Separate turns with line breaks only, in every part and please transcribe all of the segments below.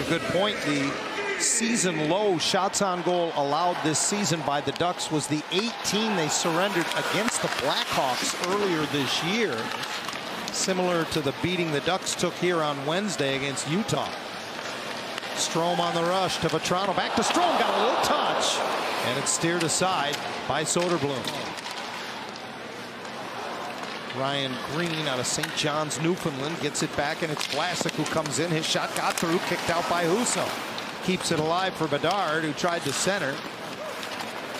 good point. The season low shots on goal allowed this season by the Ducks was the 18 they surrendered against the Blackhawks earlier this year. Similar to the beating the Ducks took here on Wednesday against Utah. Strome on the rush to Vetrano. Back to Strome. Got a little touch. And it's steered aside by Soderblom. Ryan Green out of St. John's, Newfoundland, gets it back, and it's Vlasic who comes in. His shot got through, kicked out by Husso. Keeps it alive for Bedard, who tried to center.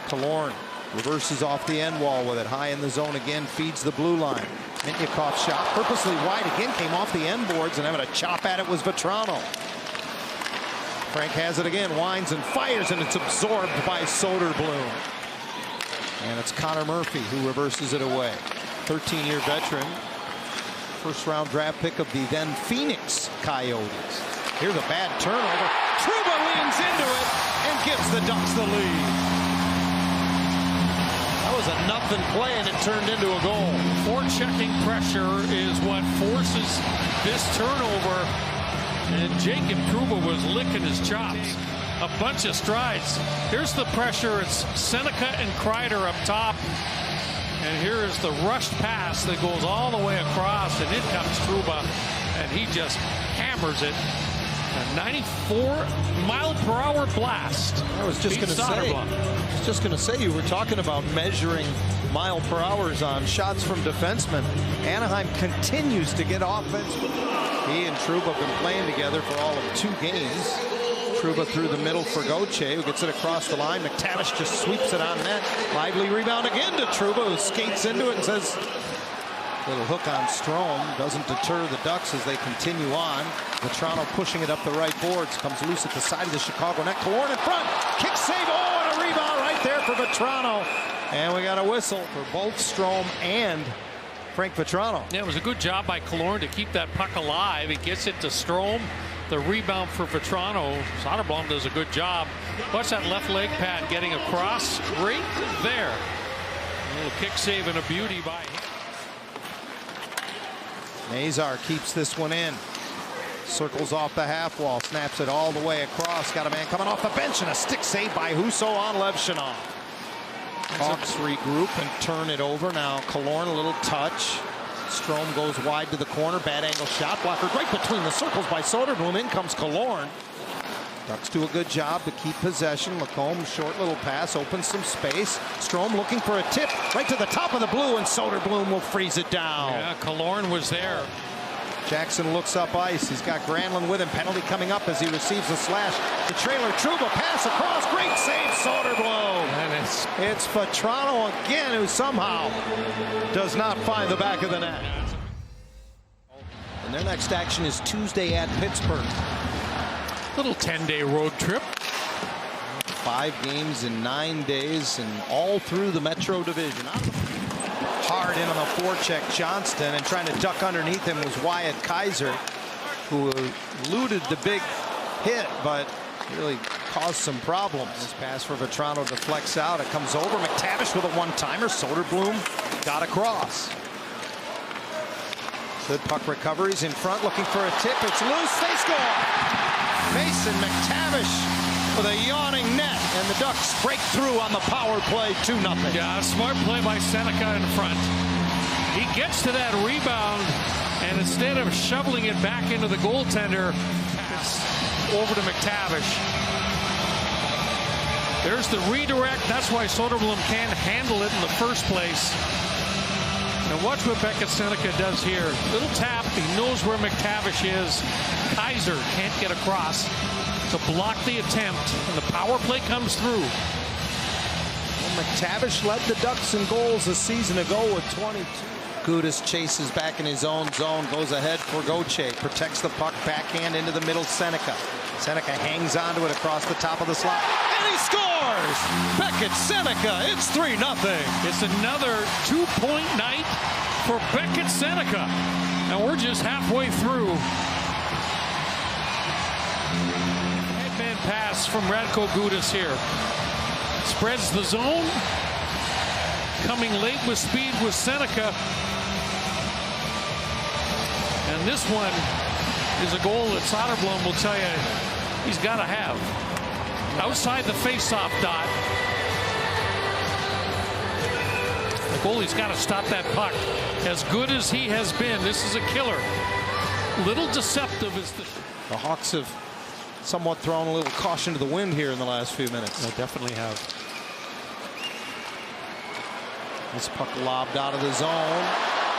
Killorn reverses off the end wall with it. High in the zone again, feeds the blue line. Mintyukov's shot, purposely wide again, came off the end boards, and having a chop at it was Vetrano. Frank has it again, winds and fires, and it's absorbed by Soderblom. And it's Connor Murphy who reverses it away. 13-year veteran, first-round draft pick of the then Phoenix Coyotes. Here's a bad turnover. Trouba leans into it and gives the Ducks the lead. That was a nothing play, and it turned into a goal.
Forechecking pressure is what forces this turnover, and Jacob Trouba was licking his chops. A bunch of strides. Here's the pressure. It's Sennecke and Kreider up top. And here is the rushed pass that goes all the way across, and in comes Trouba, and he just hammers it. A 94-mile-per-hour blast.
I was just going to say, you were talking about measuring mile per hours on shots from defensemen. Anaheim continues to get offense. He and Trouba have been playing together for all of 2 games. Trouba through the middle for Gauthier, who gets it across the line. McTavish just sweeps it on net. Lively rebound again to Trouba, who skates into it and says, little hook on Strome. Doesn't deter the Ducks as they continue on. Vetrano pushing it up the right boards. Comes loose at the side of the Chicago net. Killorn in front. Kick save. Oh, and a rebound right there for Vetrano. And we got a whistle for both Strome and Frank Vetrano.
Yeah, it was a good job by Killorn to keep that puck alive. He gets it to Strome. The rebound for Vetrano. Soderblom does a good job. Watch that left leg pad getting across right there. A little kick save and a beauty by him.
Nazar keeps this one in. Circles off the half wall. Snaps it all the way across. Got a man coming off the bench, and a stick save by Husso on Levchinov. Hawks regroup and turn it over. Now Killorn, a little touch. Strome goes wide to the corner. Bad angle shot. Blocker right between the circles by Soderblom. In comes Killorn. Ducks do a good job to keep possession. Lacombe, short little pass, opens some space. Strome looking for a tip right to the top of the blue, and Soderblom will freeze it down.
Yeah, Killorn was there.
Jackson looks up ice. He's got Granlund with him. Penalty coming up as he receives a slash. The trailer, Trouba, pass across. Great save, Soderblom.
And
it's Vetrano again, who somehow does not find the back of the net. And their next action is Tuesday at Pittsburgh.
Little 10-day road trip.
5 games in 9 days, and all through the Metro Division. Hard in on the forecheck, Johnston, and trying to duck underneath him was Wyatt Kaiser, who eluded the big hit, but really caused some problems. This pass for Vetrano deflects out. It comes over. McTavish with a one-timer. Soderblom got across. Good puck recoveries in front, looking for a tip. It's loose. They score. Mason McTavish with a yawning net, and the Ducks break through on the power play 2-0.
Yeah, a smart play by Sennecke in front. He gets to that rebound, and instead of shoveling it back into the goaltender, it's over to McTavish. There's the redirect. That's why Soderblom can't handle it in the first place. Now watch what Beckett Sennecke does here. Little tap. He knows where McTavish is. Kaiser can't get across to block the attempt, and the power play comes through.
Well, McTavish led the Ducks in goals a season ago with 22. Gudas chases back in his own zone, goes ahead for Gauthier, protects the puck, backhand into the middle, Sennecke. Sennecke hangs onto it across the top of the slot, and he scores! Beckett Sennecke, it's 3-0.
It's another 2-point night for Beckett Sennecke. And we're just halfway through. Headman pass from Radko Gudas here. Spreads the zone. Coming late with speed with Sennecke. And this one is a goal that Soderblom will tell you he's got to have. Outside the face-off dot. The goalie's got to stop that puck. As good as he has been, this is a killer. Little deceptive is
the Hawks have somewhat thrown a little caution to the wind here in the last few minutes.
They definitely have.
This puck lobbed out of the zone.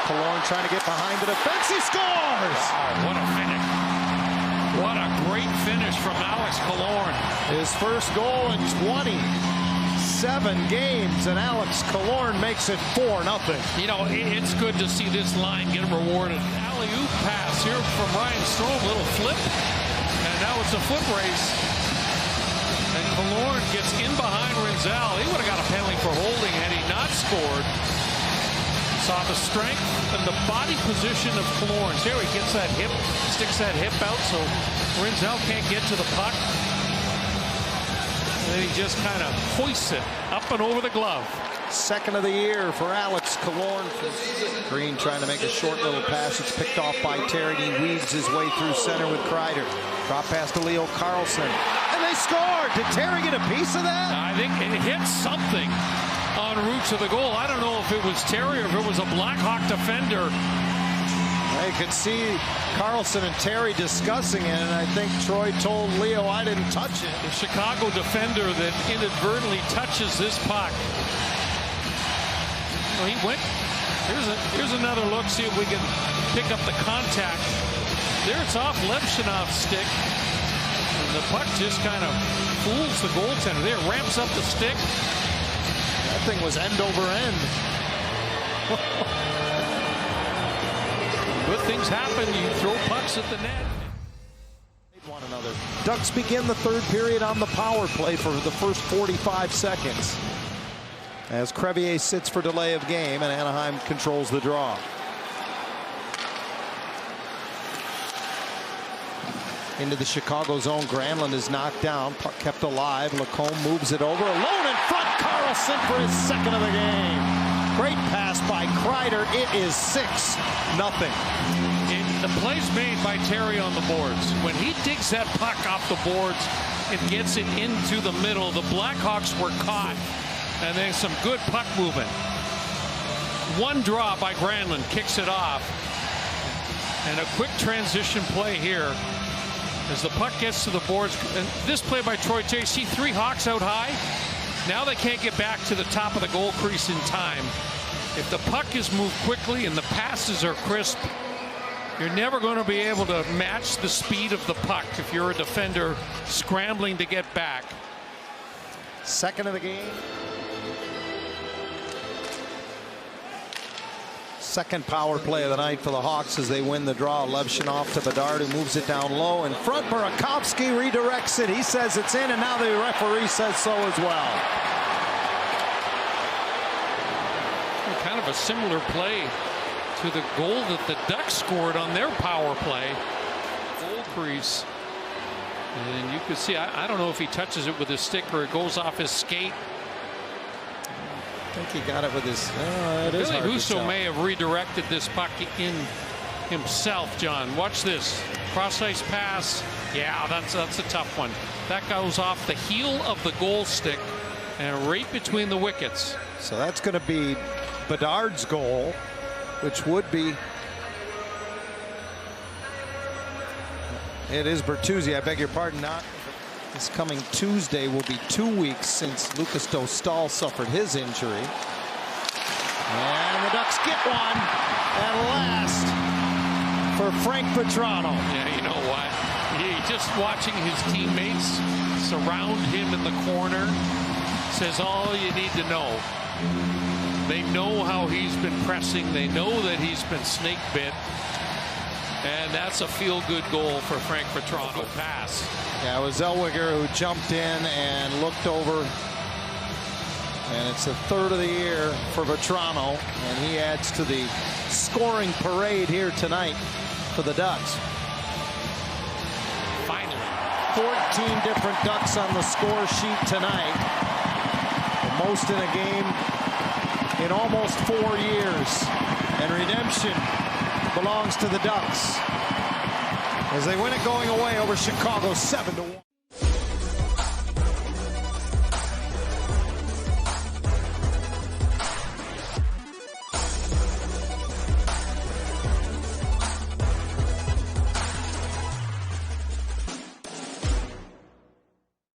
Killorn trying to get behind the defense. He scores!
Wow, what a finish. What a great finish from Alex Killorn.
His first goal in 27 games, and Alex Killorn makes it 4-0.
You know, it's good to see this line get rewarded. Alley-oop pass here from Ryan Strome. Little flip. And now it's a foot race. And Killorn gets in behind Rinzel. He would have got a penalty for holding had he not scored. Saw the strength and the body position of Killorn. Here he gets that hip, sticks that hip out so Rinzel can't get to the puck. And then he just kind of hoists it up and over the glove.
Second of the year for Alex Killorn. Green trying to make a short little pass. It's picked off by Terry. He weaves his way through center with Kreider. Drop pass to Leo Carlsson. And they scored. Did Terry get a piece of that?
I think it hit something en route to the goal. I don't know if it was Terry or if it was a Blackhawk defender.
I could see Carlsson and Terry discussing it, and I think Troy told Leo, I didn't touch it.
The Chicago defender that inadvertently touches this puck. Well, he went. Here's another look. See if we can pick up the contact. There it's off Levshinov's stick. And the puck just kind of fools the goaltender. There, ramps up the stick.
That thing was end over end.
Good things happen. You throw pucks at the net.
One another. Ducks begin the third period on the power play for the first 45 seconds. As Crevier sits for delay of game and Anaheim controls the draw. Into the Chicago zone. Granlund is knocked down. Puck kept alive. Lacombe moves it over. Alone in front. Carlsson for his second of the game. Great pass by Kreider. It is 6-0.
The play's made by Terry on the boards. When he digs that puck off the boards and gets it into the middle, the Blackhawks were caught. And then some good puck movement. One draw by Granlund kicks it off. And a quick transition play here as the puck gets to the boards. And this play by Troy Terry. See 3 Hawks out high. Now they can't get back to the top of the goal crease in time. If the puck is moved quickly and the passes are crisp, you're never going to be able to match the speed of the puck if you're a defender scrambling to get back.
Second of the game. Second power play of the night for the Hawks as they win the draw. Levshinov to Bedard, who moves it down low in front. Burakovsky redirects it. He says it's in, and now the referee says so as well.
Kind of a similar play to the goal that the Ducks scored on their power play. Goal crease. And you could see, I don't know if he touches it with his stick or it goes off his skate.
I think he got it with his.
Billy Husso may have redirected this puck in himself, John. Watch this. Cross ice pass. Yeah, that's a tough one. That goes off the heel of the goal stick and right between the wickets.
So that's going to be Bedard's goal, which would be. It is Bertuzzi. I beg your pardon. Not. This coming Tuesday will be 2 weeks since Lucas Dostal suffered his injury. And the Ducks get one at last for Frank Petrano.
Yeah, you know what? Just watching his teammates surround him in the corner says all you need to know. They know how he's been pressing. They know that he's been snake bit. And that's a feel-good goal for Frank Petrano. Pass.
Yeah, it was Zellweger who jumped in and looked over. And it's the third of the year for Petrano. And he adds to the scoring parade here tonight for the Ducks.
Finally.
14 different Ducks on the score sheet tonight. The most in a game in almost 4 years. And redemption belongs to the Ducks as they win it going away over Chicago 7-1.